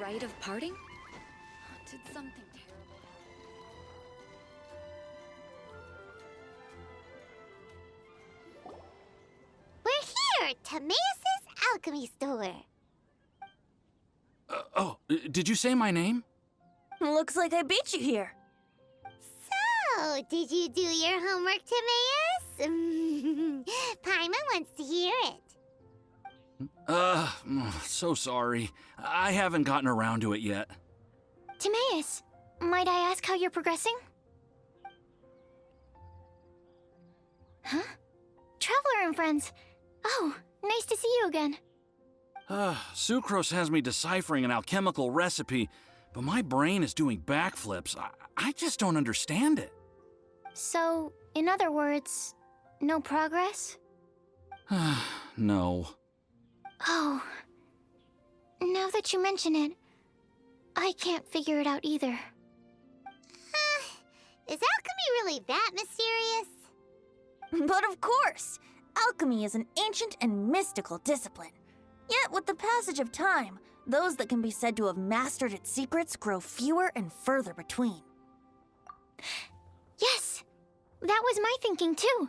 rite of parting? Did something terrible happen? We're here, Timaeus' alchemy store. Did you say my name? Looks like I beat you here. So, did you do your homework, Timaeus? Paimon wants to hear it. So sorry. I haven't gotten around to it yet. Timaeus, might I ask how you're progressing? Huh? Traveler and friends. Oh, nice to see you again. Sucrose has me deciphering an alchemical recipe, but my brain is doing backflips. I just don't understand it. So, in other words, no progress? No. Oh. Now that you mention it, I can't figure it out either. Is alchemy really that mysterious? But of course! Alchemy is an ancient and mystical discipline. Yet, with the passage of time, those that can be said to have mastered its secrets grow fewer and further between. Yes! That was my thinking too.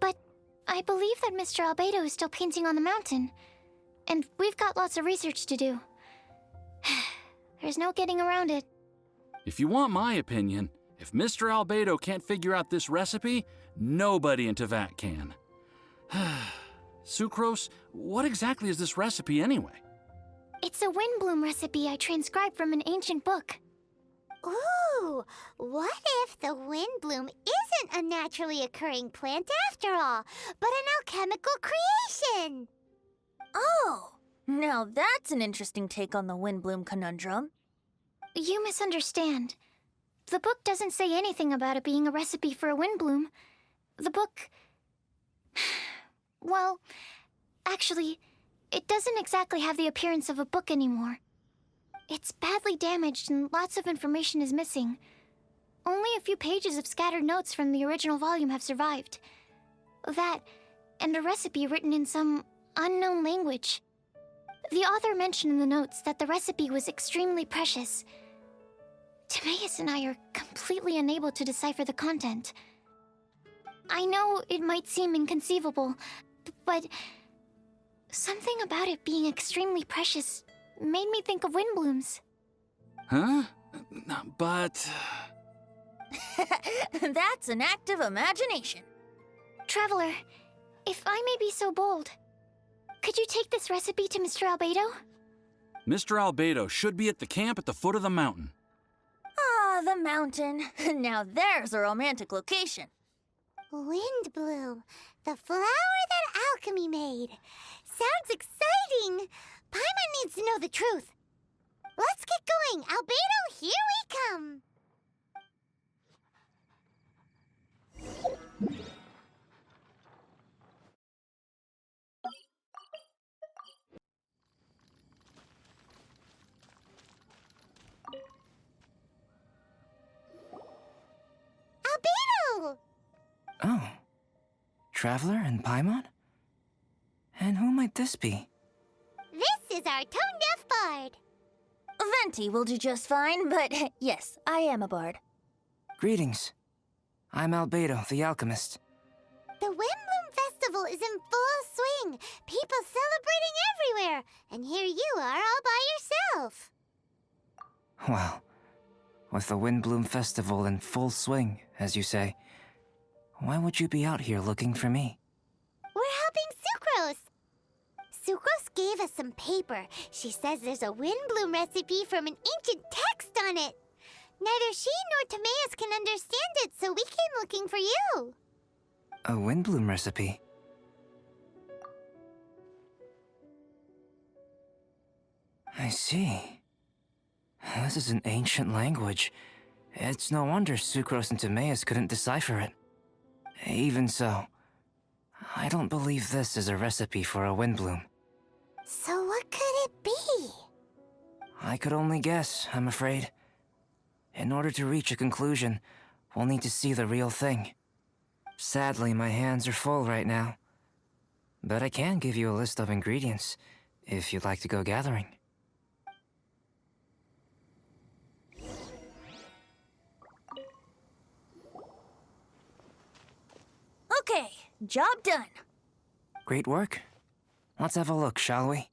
But I believe that Mr. Albedo is still painting on the mountain. And we've got lots of research to do. There's no getting around it. If you want my opinion, if Mr. Albedo can't figure out this recipe, nobody in Teyvat can. Sucrose, what exactly is this recipe anyway? It's a windbloom recipe I transcribed from an ancient book. Ooh, what if the windbloom isn't a naturally occurring plant after all, but an alchemical creation? Oh! Now that's an interesting take on the windbloom conundrum. You misunderstand. The book doesn't say anything about it being a recipe for a windbloom. The book... Well, actually, it doesn't exactly have the appearance of a book anymore. It's badly damaged and lots of information is missing. Only a few pages of scattered notes from the original volume have survived. That, and a recipe written in some unknown language. The author mentioned in the notes that the recipe was extremely precious. Timaeus and I are completely unable to decipher the content. I know it might seem inconceivable, but something about it being extremely precious made me think of windblooms. Huh? But... That's an active imagination. Traveler, if I may be so bold, could you take this recipe to Mr. Albedo? Mr. Albedo should be at the camp at the foot of the mountain. Ah, the mountain. Now there's a romantic location. Windbloom, the flower that alchemy made. Sounds exciting. Paimon needs to know the truth. Let's get going. Albedo, here we come. Albedo! Oh. Traveler and Paimon? And who might this be? This is our tone-deaf bard. Venti will do just fine, but yes, I am a bard. Greetings. I'm Albedo, the alchemist. The Windbloom Festival is in full swing. People celebrating everywhere. And here you are all by yourself. Well, with the Windbloom Festival in full swing, as you say, why would you be out here looking for me? We're helping Sucrose. Sucrose gave us some paper. She says there's a Windbloom recipe from an ancient text on it. Neither she nor Timaeus can understand it, so we came looking for you. A Windbloom recipe? I see. This is an ancient language. It's no wonder Sucrose and Timaeus couldn't decipher it. Even so, I don't believe this is a recipe for a Windbloom. So what could it be? I could only guess, I'm afraid. In order to reach a conclusion, we'll need to see the real thing. Sadly, my hands are full right now. But I can give you a list of ingredients, if you'd like to go gathering. Okay, job done. Great work. Let's have a look, shall we?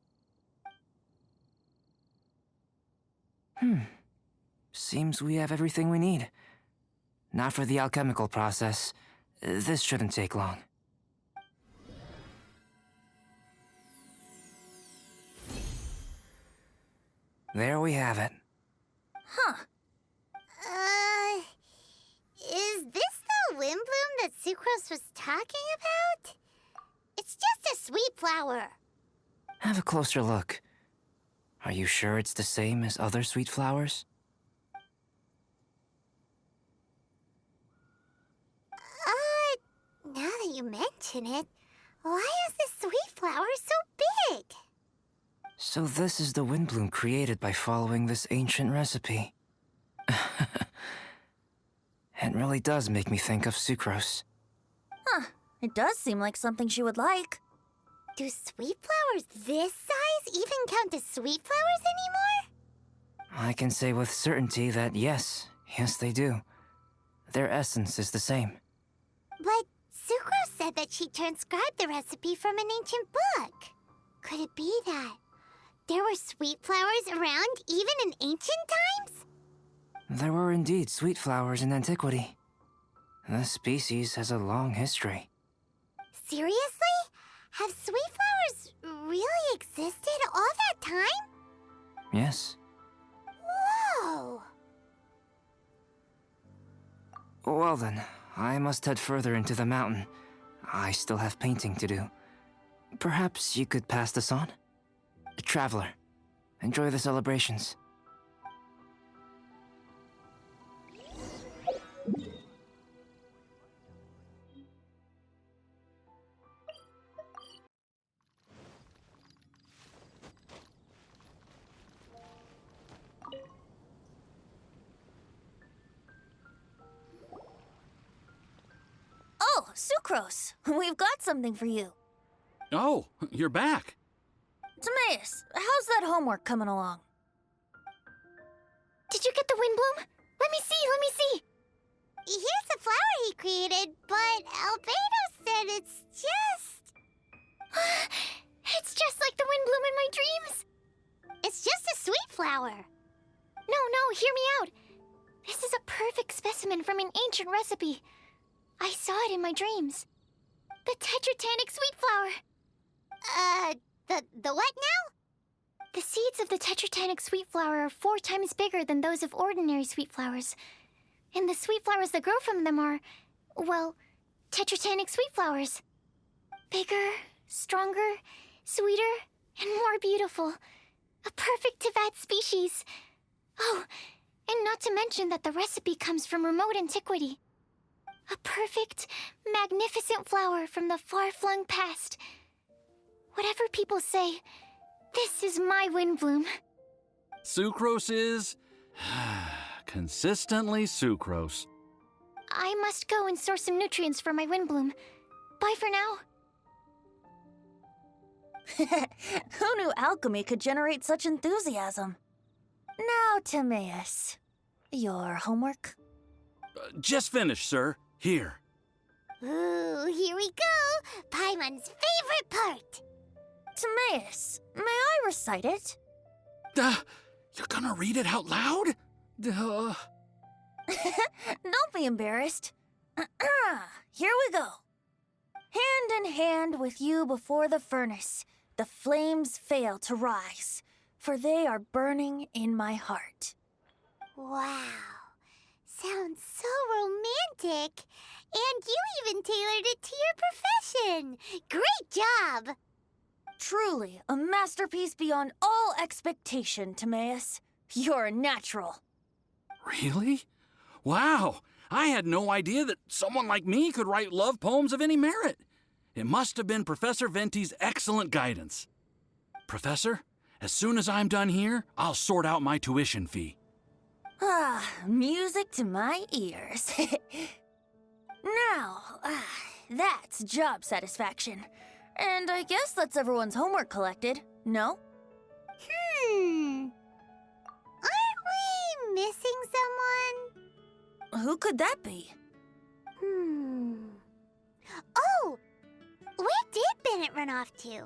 Seems we have everything we need. Now for the alchemical process. This shouldn't take long. There we have it. Huh. Is this the windbloom that Sucrose was talking about? It's just a sweet flower. Have a closer look. Are you sure it's the same as other sweet flowers? Now that you mention it, why is this sweet flower so big? So this is the windbloom created by following this ancient recipe. It really does make me think of Sucrose. Huh. It does seem like something she would like. Do sweet flowers this size even count as sweet flowers anymore? I can say with certainty that yes they do. Their essence is the same. But Sucrose said that she transcribed the recipe from an ancient book. Could it be that there were sweet flowers around even in ancient times? There were indeed sweet flowers in antiquity. This species has a long history. Seriously? Have sweet flowers really existed all that time? Yes. Whoa! Well then, I must head further into the mountain. I still have painting to do. Perhaps you could pass this on? Traveler, enjoy the celebrations. Oh, Sucrose, we've got something for you. Oh, you're back. Timaeus, how's that homework coming along? Did you get the windbloom? Let me see. Here's the flower he created, but Albedo said it's just... It's just like the windbloom in my dreams. It's just a sweet flower. No, hear me out. This is a perfect specimen from an ancient recipe. I saw it in my dreams. The tetratanic sweet flower. The what now? The seeds of the tetratanic sweet flower are 4 times bigger than those of ordinary sweet flowers. And the sweet flowers that grow from them are, well, tetratanic sweet flowers. Bigger, stronger, sweeter, and more beautiful. A perfect Teyvat species. Oh, and not to mention that the recipe comes from remote antiquity. A perfect, magnificent flower from the far-flung past. Whatever people say, this is my windbloom. Sucrose is... consistently Sucrose. I must go and source some nutrients for my windbloom. Bye for now. Who knew alchemy could generate such enthusiasm? Now, Timaeus, your homework? Just finished, sir. Here. Ooh, here we go. Paimon's favorite part. Timaeus, may I recite it? You're gonna read it out loud? Don't be embarrassed. Here we go. Hand in hand with you before the furnace, the flames fail to rise, for they are burning in my heart. Wow. Sounds so romantic. And you even tailored it to your profession. Great job. Truly, a masterpiece beyond all expectation, Timaeus. You're a natural. Really? Wow! I had no idea that someone like me could write love poems of any merit. It must have been Professor Venti's excellent guidance. Professor, as soon as I'm done here, I'll sort out my tuition fee. Music to my ears. Now, that's job satisfaction. And I guess that's everyone's homework collected, no? Aren't we missing someone? Who could that be? Oh, didn't run off to?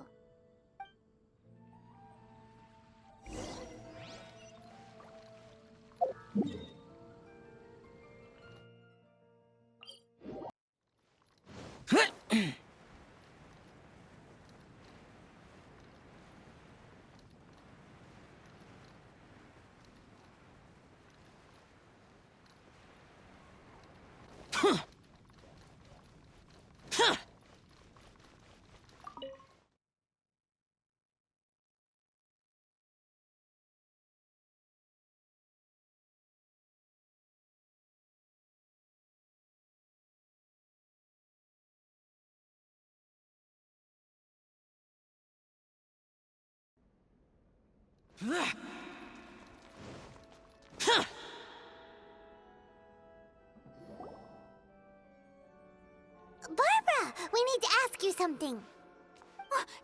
Barbara, we need to ask you something.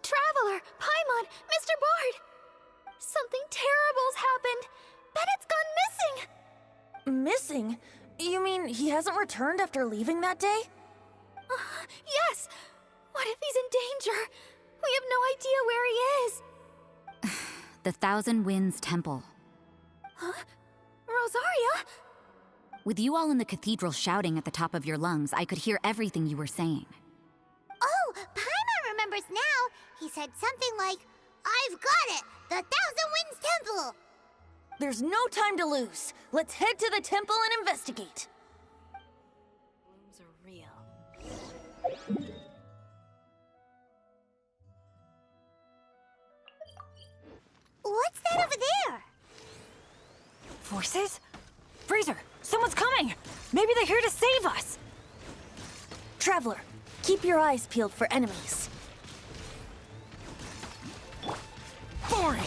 Traveler, Paimon, Mr. Bard! Something terrible's happened. Bennett's gone missing! Missing? You mean he hasn't returned after leaving that day? Yes! What if he's in danger? We have no idea where he is. The Thousand Winds Temple. Huh? Rosaria? With you all in the cathedral shouting at the top of your lungs, I could hear everything you were saying. Oh, Paimon remembers now. He said something like, "I've got it! The Thousand Winds Temple!" There's no time to lose. Let's head to the temple and investigate. Blooms are real. What's that over there? Forces? Fraser, someone's coming! Maybe they're here to save us! Traveler, keep your eyes peeled for enemies. Boring!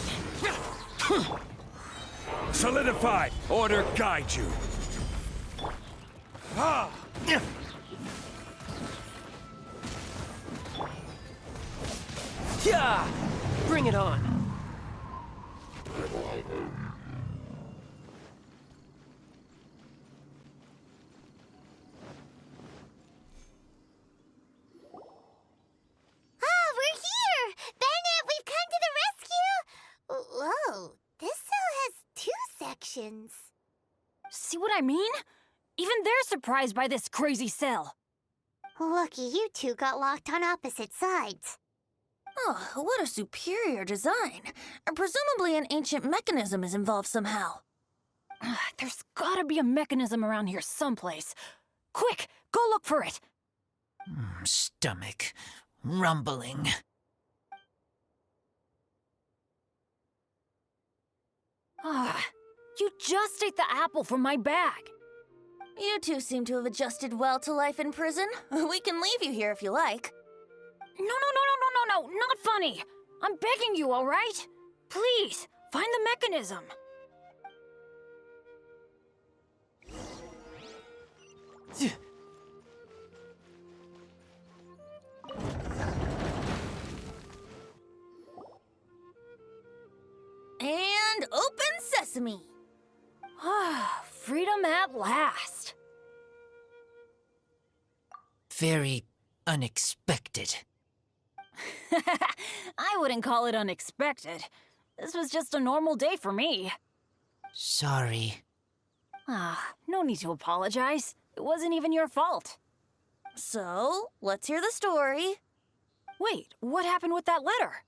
Solidified! Order guide you! Ah! Yeah! Bring it on! We're here! Bennett, we've come to the rescue! Whoa, this cell has 2 sections. See what I mean? Even they're surprised by this crazy cell. Lucky you two got locked on opposite sides. Oh, what a superior design. Presumably an ancient mechanism is involved somehow. There's gotta be a mechanism around here someplace. Quick, go look for it! Stomach rumbling. You just ate the apple from my bag. You two seem to have adjusted well to life in prison. We can leave you here if you like. No, not funny. I'm begging you, all right? Please, find the mechanism. And open sesame. Freedom at last. Very unexpected. I wouldn't call it unexpected. This was just a normal day for me. Sorry. No need to apologize. It wasn't even your fault. So, let's hear the story. Wait, what happened with that letter?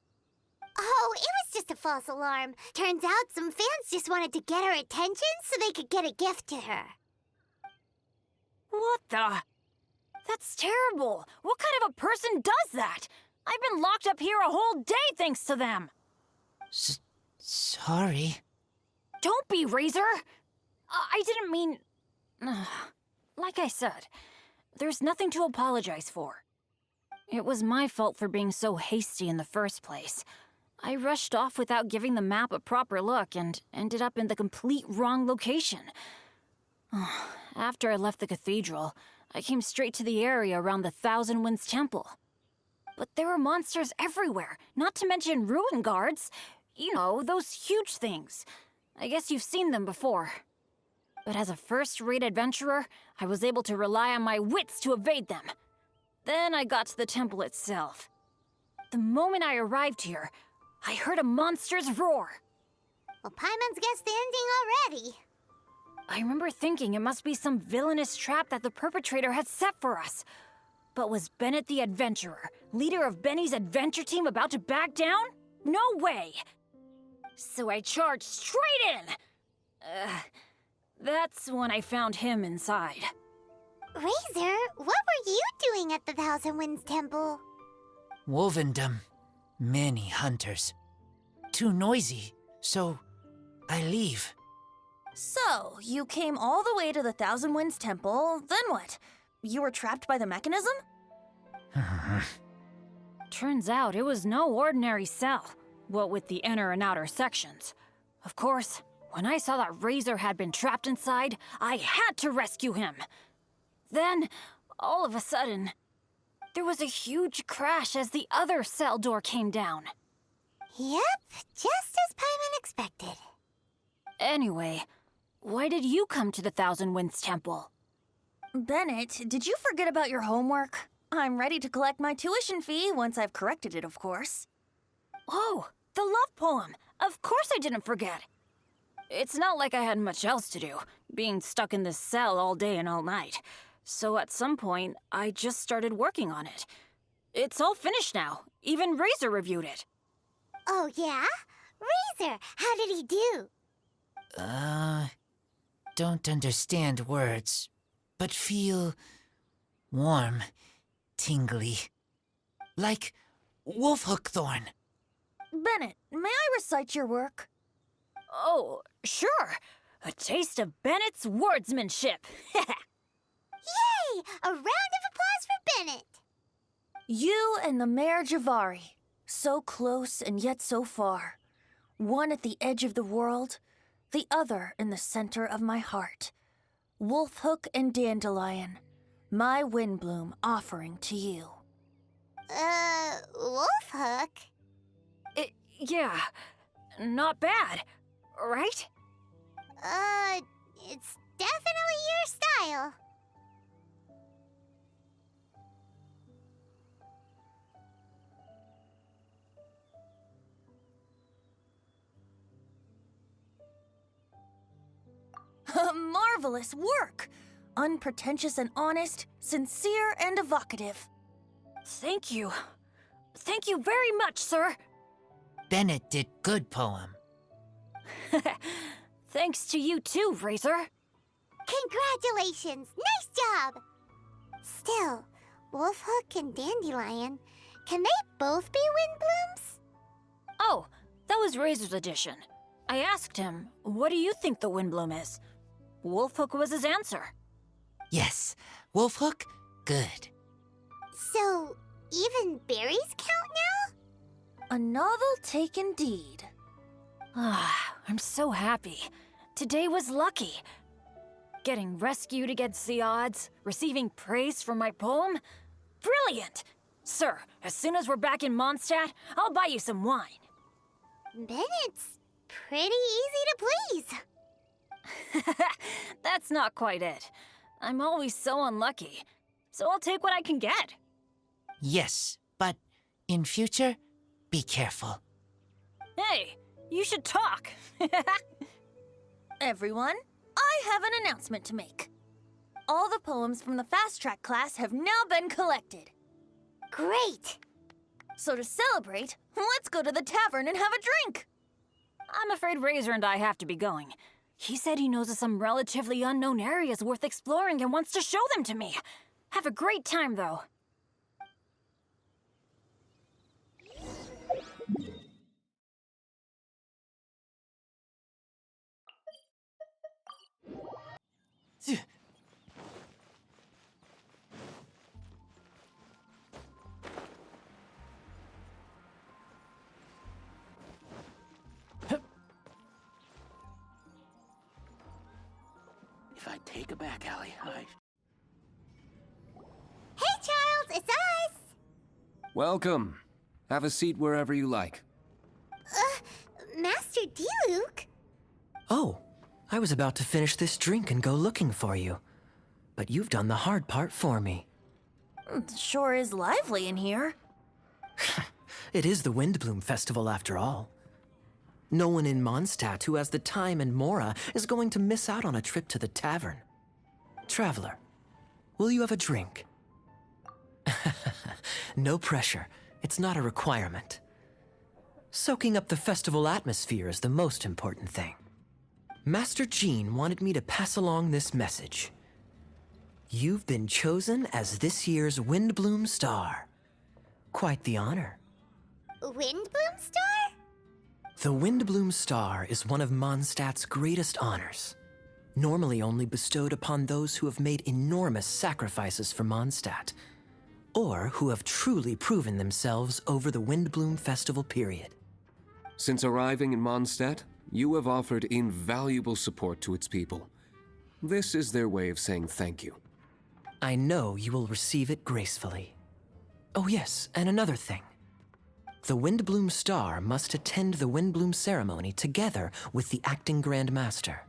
Oh, it was just a false alarm. Turns out some fans just wanted to get her attention so they could get a gift to her. What the? That's terrible. What kind of a person does that? I've been locked up here a whole day thanks to them. Sorry. Don't be, Razor. I didn't mean... Like I said, there's nothing to apologize for. It was my fault for being so hasty in the first place. I rushed off without giving the map a proper look and ended up in the complete wrong location. After I left the cathedral, I came straight to the area around the Thousand Winds Temple. But there were monsters everywhere, not to mention ruin guards. You know, those huge things. I guess you've seen them before. But as a first-rate adventurer, I was able to rely on my wits to evade them. Then I got to the temple itself. The moment I arrived here, I heard a monster's roar. Well, Paimon's guessed the ending already. I remember thinking it must be some villainous trap that the perpetrator had set for us. But was Bennett the adventurer, leader of Benny's adventure team, about to back down? No way! So I charged straight in! That's when I found him inside. Razor, what were you doing at the Thousand Winds Temple? Wolvendom. Many hunters. Too noisy, so I leave. So, you came all the way to the Thousand Winds Temple, then what? You were trapped by the mechanism? Turns out it was no ordinary cell, what with the inner and outer sections. Of course, when I saw that Razor had been trapped inside, I had to rescue him. Then, all of a sudden, there was a huge crash as the other cell door came down. Yep, just as Paimon expected. Anyway, why did you come to the Thousand Winds Temple? Bennett, did you forget about your homework? I'm ready to collect my tuition fee once I've corrected it, of course. Oh, the love poem! Of course I didn't forget! It's not like I had much else to do, being stuck in this cell all day and all night. So at some point, I just started working on it. It's all finished now. Even Razor reviewed it. Oh, yeah? Razor, how did he do? Don't understand words, but feel warm, tingly. Like wolfhook thorn. Bennett, may I recite your work? Oh, sure. A taste of Bennett's wordsmanship. Yay! A round of applause for Bennett! You and the Mare Javari, so close and yet so far. One at the edge of the world, the other in the center of my heart. Wolfhook and Dandelion, my windbloom offering to you. Wolfhook? Yeah, not bad, right? It's definitely your style. Marvelous work! Unpretentious and honest, sincere and evocative. Thank you. Thank you very much, sir. Bennett did good poem. Thanks to you too, Razor. Congratulations! Nice job! Still, Wolfhook and Dandelion, can they both be windblooms? Oh, that was Razor's addition. I asked him, what do you think the windbloom is? Wolfhook was his answer. Yes, wolfhook, good. So, even berries count now? A novel take indeed. Ah, I'm so happy. Today was lucky. Getting rescued against the odds, receiving praise for my poem? Brilliant! Sir, as soon as we're back in Mondstadt, I'll buy you some wine. Bennett's pretty easy to please. That's not quite it. I'm always so unlucky, so I'll take what I can get. Yes, but in future, be careful. Hey, you should talk. Everyone, I have an announcement to make. All the poems from the Fast Track class have now been collected. Great! So to celebrate, let's go to the tavern and have a drink. I'm afraid Razor and I have to be going. He said he knows of some relatively unknown areas worth exploring and wants to show them to me. Have a great time, though. If I take a back alley, Hey, Charles, it's us! Welcome. Have a seat wherever you like. Master Diluc? Oh, I was about to finish this drink and go looking for you. But you've done the hard part for me. Sure is lively in here. It is the Windbloom Festival after all. No one in Mondstadt who has the time and mora is going to miss out on a trip to the tavern. Traveler, will you have a drink? No pressure. It's not a requirement. Soaking up the festival atmosphere is the most important thing. Master Jean wanted me to pass along this message. You've been chosen as this year's Windbloom Star. Quite the honor. Windbloom Star? The Windbloom Star is one of Mondstadt's greatest honors, normally only bestowed upon those who have made enormous sacrifices for Mondstadt, or who have truly proven themselves over the Windbloom Festival period. Since arriving in Mondstadt, you have offered invaluable support to its people. This is their way of saying thank you. I know you will receive it gracefully. Oh yes, and another thing. The Windbloom Star must attend the Windbloom ceremony together with the acting Grand Master.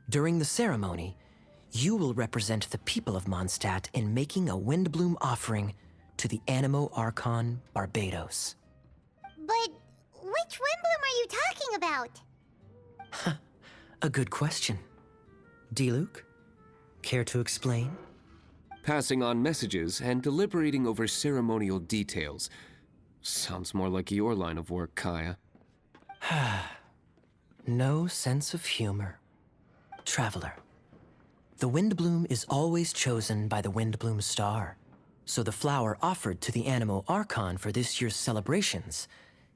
During the ceremony, you will represent the people of Mondstadt in making a Windbloom offering to the Animo Archon Barbados. But which Windbloom are you talking about? A good question. Diluc, care to explain? Passing on messages and deliberating over ceremonial details. Sounds more like your line of work, Kaya. No sense of humor. Traveler, the Windbloom is always chosen by the Windbloom Star, so the flower offered to the Animo Archon for this year's celebrations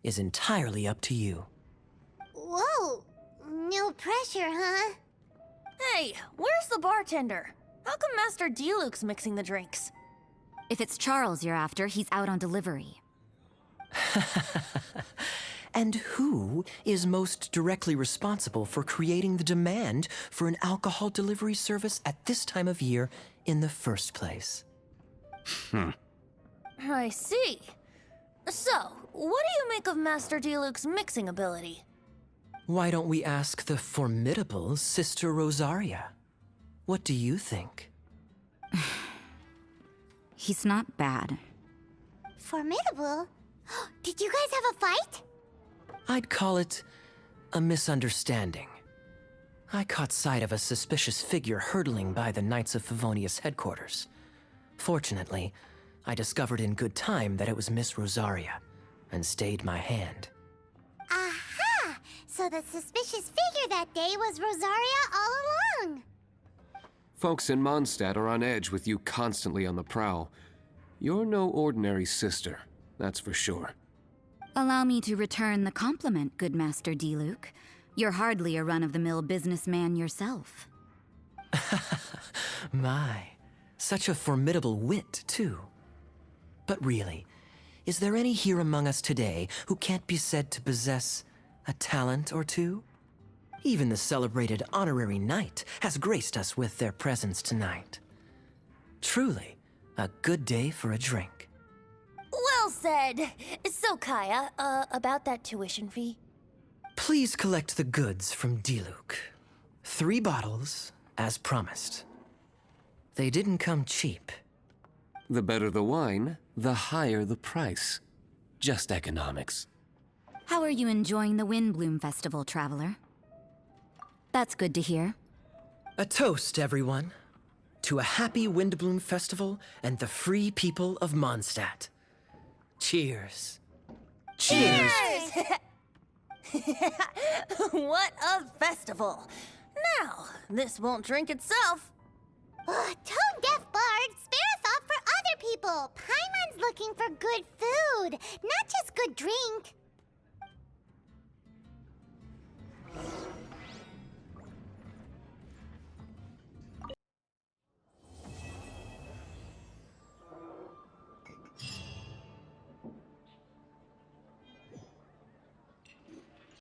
is entirely up to you. Whoa, no pressure, huh? Hey, where's the bartender? How come Master Diluc's mixing the drinks? If it's Charles you're after, he's out on delivery. And who is most directly responsible for creating the demand for an alcohol delivery service at this time of year in the first place? I see. So, what do you make of Master Diluc's mixing ability? Why don't we ask the formidable Sister Rosaria? What do you think? He's not bad. Formidable? Did you guys have a fight? I'd call it a misunderstanding. I caught sight of a suspicious figure hurtling by the Knights of Favonius headquarters. Fortunately, I discovered in good time that it was Miss Rosaria, and stayed my hand. Aha! So the suspicious figure that day was Rosaria all along. Folks in Mondstadt are on edge with you constantly on the prowl. You're no ordinary sister, that's for sure. Allow me to return the compliment, good Master Diluc. You're hardly a run-of-the-mill businessman yourself. My, such a formidable wit, too. But really, is there any here among us today who can't be said to possess a talent or two? Even the celebrated honorary knight has graced us with their presence tonight. Truly, a good day for a drink. Well said. So, Kaya, about that tuition fee? Please collect the goods from Diluc. 3 bottles, as promised. They didn't come cheap. The better the wine, the higher the price. Just economics. How are you enjoying the Windbloom Festival, Traveler? That's good to hear. A toast, everyone, to a happy Windbloom Festival and the free people of Mondstadt. Cheers. Cheers! What a festival! Now, this won't drink itself. Totally